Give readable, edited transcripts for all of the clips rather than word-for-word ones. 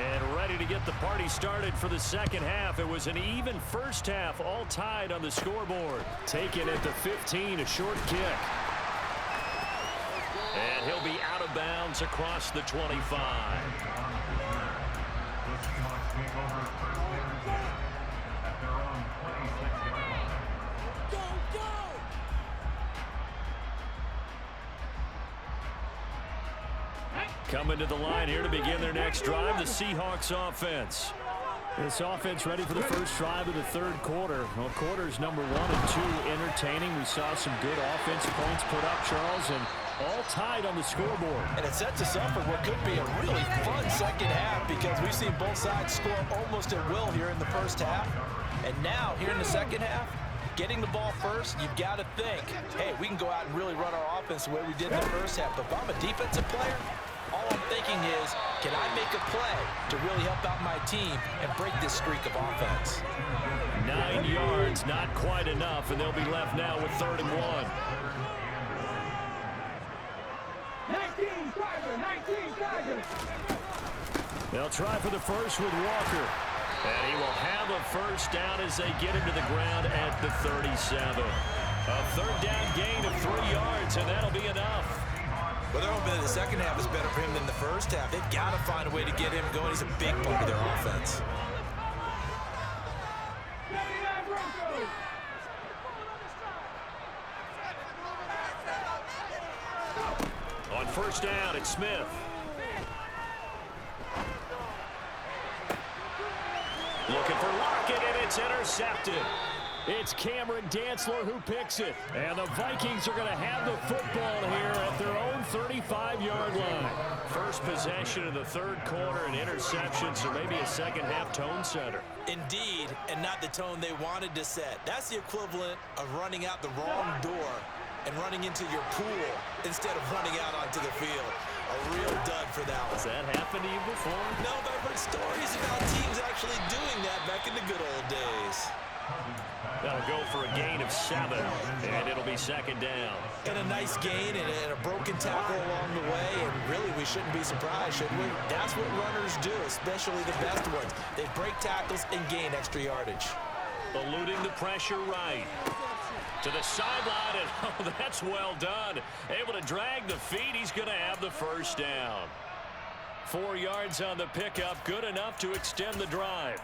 And ready to get the party started for the second half. It was an even first half, all tied on the scoreboard. Taken at the 15, a short kick. And he'll be out of bounds across the 25. Coming to the line here to begin their next drive, the Seahawks offense. This offense ready for the first drive of the third quarter. Well, quarters number 1 and 2 entertaining. We saw some good offense points put up, Charles, and all tied on the scoreboard. And it sets us up for what could be a really fun second half because we've seen both sides score almost at will here in the first half. And now, here in the second half, getting the ball first, you've got to think, hey, we can go out and really run our offense the way we did in the first half. But if I'm a defensive player, all I'm thinking is, can I make a play to really help out my team and break this streak of offense? 9 yards, not quite enough, and they'll be left now with 3rd and 1. 19 Tigers! They'll try for the first with Walker. And he will have a first down as they get him to the ground at the 37. A 3rd down gain of 3 yards, and that'll be enough. Well, they're hoping that the second half is better for him than the first half. They've got to find a way to get him going. He's a big part of their offense. On first down, it's Smith. Looking for Lockett, and it's intercepted. It's Cameron Dantzler who picks it. And the Vikings are going to have the football here at their own 35-yard line. First possession of the third quarter, an interception, so maybe a second-half tone setter. Indeed, and not the tone they wanted to set. That's the equivalent of running out the wrong door and running into your pool instead of running out onto the field. A real dud for that one. Has that happened to you before? No, but I've heard stories about teams actually doing that back in the good old days. That'll go for a gain of 7, and it'll be second down. And a nice gain and a broken tackle along the way, and really we shouldn't be surprised, should we? That's what runners do, especially the best ones. They break tackles and gain extra yardage. Eluding the pressure right. To the sideline, and oh, that's well done. Able to drag the feet. He's going to have the first down. 4 yards on the pickup, good enough to extend the drive.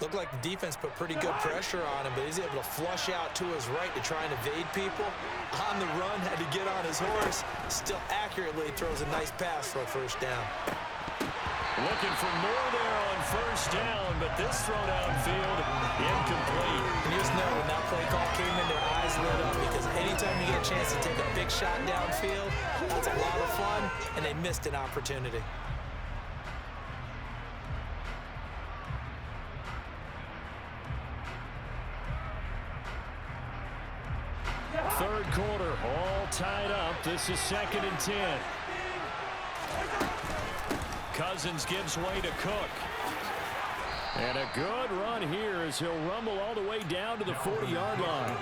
Looked like the defense put pretty good pressure on him, but he's able to flush out to his right to try and evade people. On the run, had to get on his horse. Still accurately throws a nice pass for a first down. Looking for more there on first down, but this throw downfield, incomplete. And you just know when that play call came in, their eyes lit up because anytime you get a chance to take a big shot downfield, that's a lot of fun, and they missed an opportunity. Third quarter, all tied up. This is 2nd and 10. Cousins gives way to Cook. And a good run here as he'll rumble all the way down to the 40-yard line.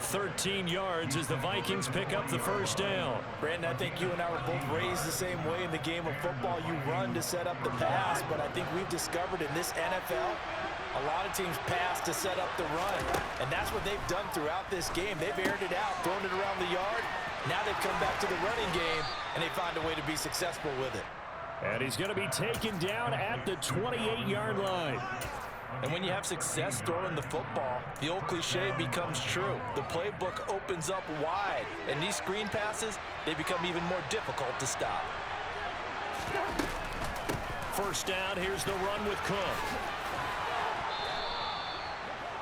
13 yards as the Vikings pick up the first down. Brandon, I think you and I were both raised the same way in the game of football. You run to set up the pass, but I think we've discovered in this NFL, a lot of teams pass to set up the run, and that's what they've done throughout this game. They've aired it out, thrown it around the yard. Now they've come back to the running game, and they find a way to be successful with it. And he's going to be taken down at the 28-yard line. And when you have success throwing the football, the old cliche becomes true. The playbook opens up wide, and these screen passes, they become even more difficult to stop. First down, here's the run with Cook.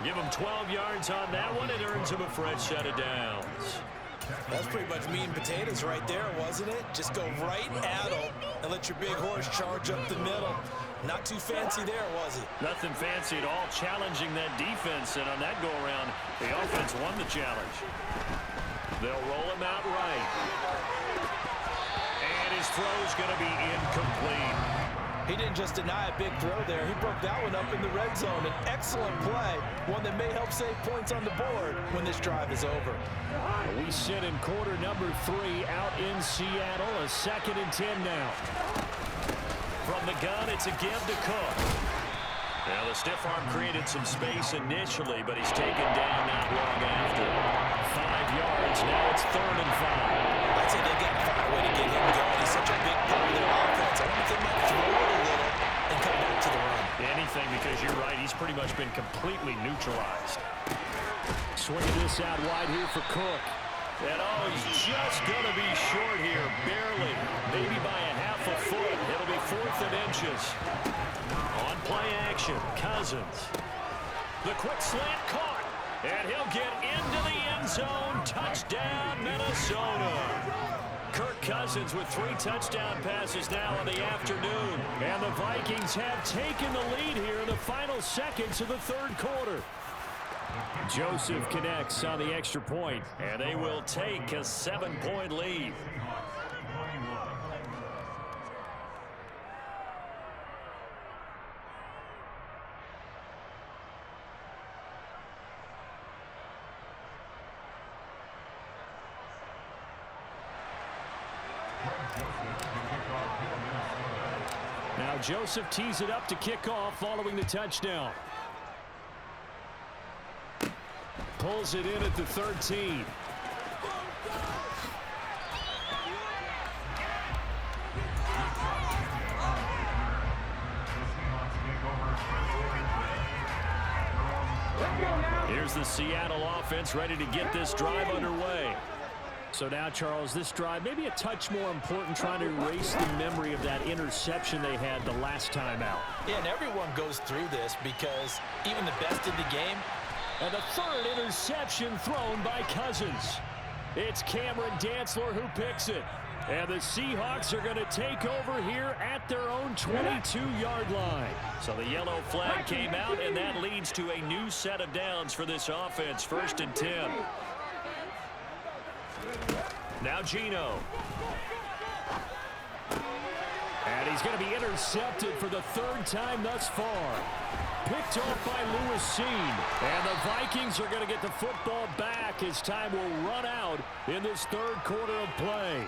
Give him 12 yards on that one. It earns him a fresh set of downs. That's pretty much meat and potatoes right there, wasn't it? Just go right at him and let your big horse charge up the middle. Not too fancy there, was it? Nothing fancy at all, challenging that defense. And on that go-around, the offense won the challenge. They'll roll him out right. And his throw's going to be incomplete. He didn't just deny a big throw there. He broke that one up in the red zone. An excellent play, one that may help save points on the board when this drive is over. We sit in quarter number 3 out in Seattle. A 2nd and 10 now. From the gun, it's a give to Cook. Now, the stiff arm created some space initially, but he's taken down not long after. 5 yards, now it's 3rd and 5. I'd say they got to find a way to get him going. He's such a big part of their offense. I wonder if they might throw it a little and come back to the run. Anything, because you're right, he's pretty much been completely neutralized. Swinging this out wide here for Cook. And he's just going to be short here, barely, maybe by a half a foot. It'll be 4th and inches. On play action, Cousins. The quick slant caught, and he'll get into the end zone. Touchdown, Minnesota. Kirk Cousins with 3 touchdown passes now in the afternoon. And the Vikings have taken the lead here in the final seconds of the 3rd quarter. Joseph connects on the extra point, and they will take a 7-point lead. Now Joseph tees it up to kick off following the touchdown. Pulls it in at the 13. Here's the Seattle offense ready to get this drive underway. So now, Charles, this drive maybe a touch more important, trying to erase the memory of that interception they had the last time out. Yeah, and everyone goes through this because even the best in the game. And the 3rd interception thrown by Cousins. It's Cameron Dantzler who picks it. And the Seahawks are going to take over here at their own 22-yard line. So the yellow flag came out, and that leads to a new set of downs for this offense. 1st and 10. Now Geno. And he's going to be intercepted for the 3rd time thus far. Picked off by Lewis Seen. And the Vikings are going to get the football back as time will run out in this 3rd quarter of play.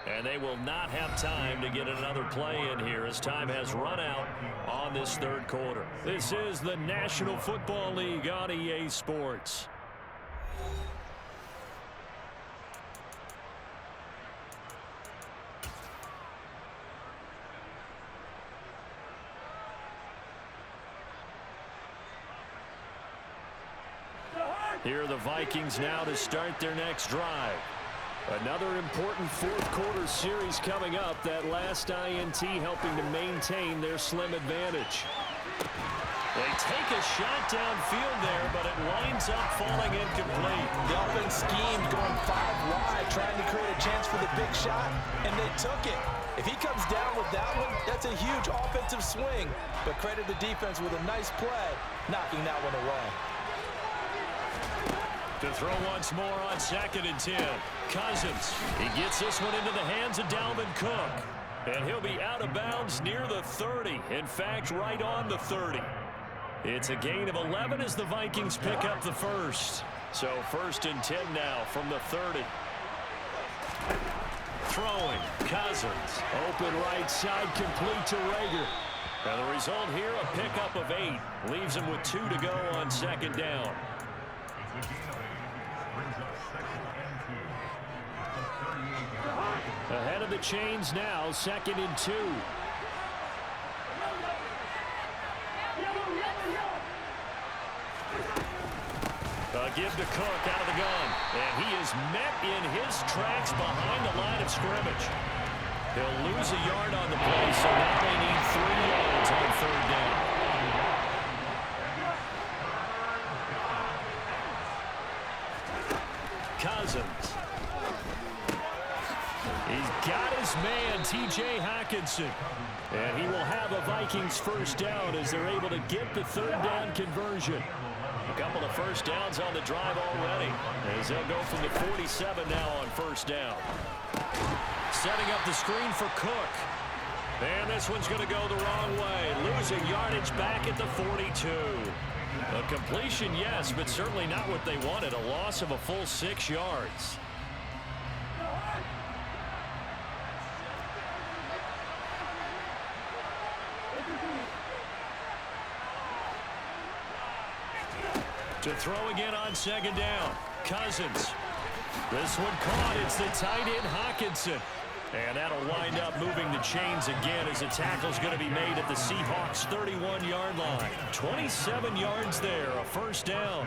And they will not have time to get another play in here as time has run out on this 3rd quarter. This is the National Football League on EA Sports. Here are the Vikings now to start their next drive. Another important 4th quarter series coming up. That last INT helping to maintain their slim advantage. They take a shot downfield there, but it winds up falling incomplete. The offense schemed going 5 wide, trying to create a chance for the big shot, and they took it. If he comes down with that one, that's a huge offensive swing. But credit the defense with a nice play, knocking that one away. To throw once more on 2nd and 10. Cousins. He gets this one into the hands of Dalvin Cook. And he'll be out of bounds near the 30. In fact, right on the 30. It's a gain of 11 as the Vikings pick up the 1st. So 1st and 10 now from the 30. Throwing. Cousins. Open right side, complete to Rager. And the result here, a pickup of 8. Leaves him with 2 to go on 2nd down. Ahead of the chains now, 2nd and 2. A give to Cook out of the gun. And he is met in his tracks behind the line of scrimmage. He'll lose a yard on the play, so now they need 3 yards on 3rd down. Cousins. He's got his man, T.J. Hockenson. And he will have a Vikings 1st down as they're able to get the 3rd down conversion. A couple of 1st downs on the drive already as they'll go from the 47 now on 1st down. Setting up the screen for Cook. And this one's going to go the wrong way. Losing yardage back at the 42. A completion, yes, but certainly not what they wanted. A loss of a full 6 yards. To throw again on second down. Cousins. This one caught. It's the tight end Hawkinson. And that'll wind up moving the chains again as the tackle's going to be made at the Seahawks' 31-yard line. 27 yards there, a first down.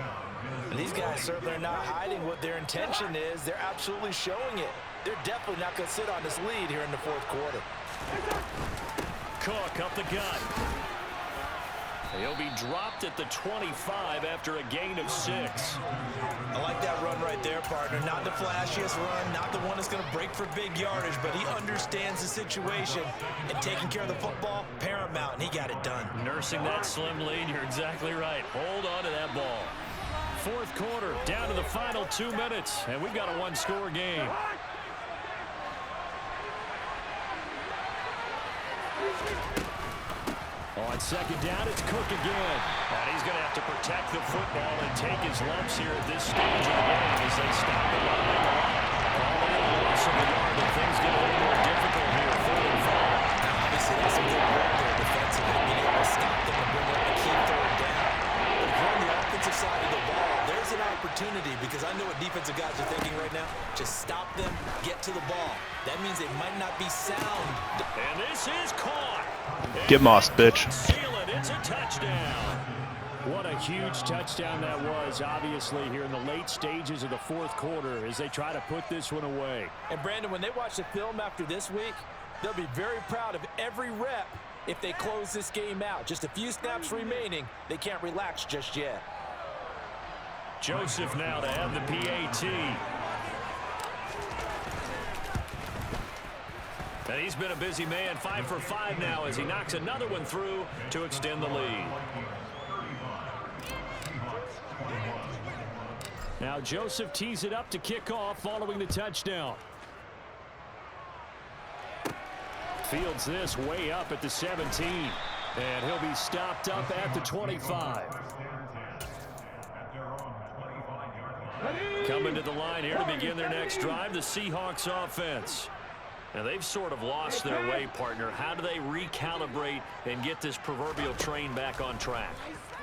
And these guys certainly are not hiding what their intention is. They're absolutely showing it. They're definitely not going to sit on this lead here in the fourth quarter. Cook up the gut. He'll be dropped at the 25 after a gain of 6. I like that run right there, partner. Not the flashiest run, not the one that's going to break for big yardage, but he understands the situation, and taking care of the football, paramount, and he got it done. Nursing that slim lead, you're exactly right. Hold on to that ball. Fourth quarter, down to the final 2 minutes, and we've got a one-score game. On second down, it's Cook again. And he's going to have to protect the football and take his lumps here at this stage of the game as they stop the line. Call that a loss of a yard, and things get a little more difficult here, 4th and 5. Obviously, that's some good work there defensively, being able to stop them and bring up a key third down. But if you're on the offensive side of the ball, there's an opportunity, because I know what defensive guys are thinking right now. Just stop them, get to the ball. That means they might not be sound. And this is caught. Get mossed, bitch. Seal it. It's a touchdown. What a huge touchdown that was, obviously, here in the late stages of the fourth quarter as they try to put this one away. And, Brandon, when they watch the film after this week, they'll be very proud of every rep if they close this game out. Just a few snaps remaining. They can't relax just yet. Joseph now to have the PAT. And he's been a busy man, 5 for 5 now as he knocks another one through to extend the lead. Now Joseph tees it up to kick off following the touchdown. Fields this way up at the 17. And he'll be stopped up at the 25. Coming to the line here to begin their next drive, the Seahawks offense. Now, they've sort of lost their way, partner. How do they recalibrate and get this proverbial train back on track?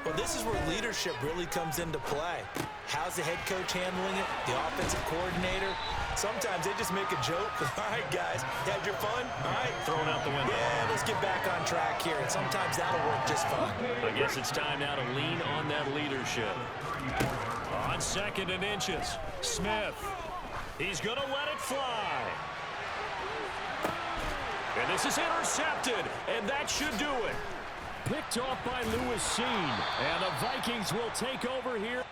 Well, this is where leadership really comes into play. How's the head coach handling it? The offensive coordinator? Sometimes they just make a joke. All right, guys, had your fun? All right. Thrown out the window. Yeah, let's get back on track here. And sometimes that'll work just fine. I guess it's time now to lean on that leadership. On 2nd and inches, Smith. He's going to let it fly. And this is intercepted, and that should do it. Picked off by Lewis Seen, and the Vikings will take over here.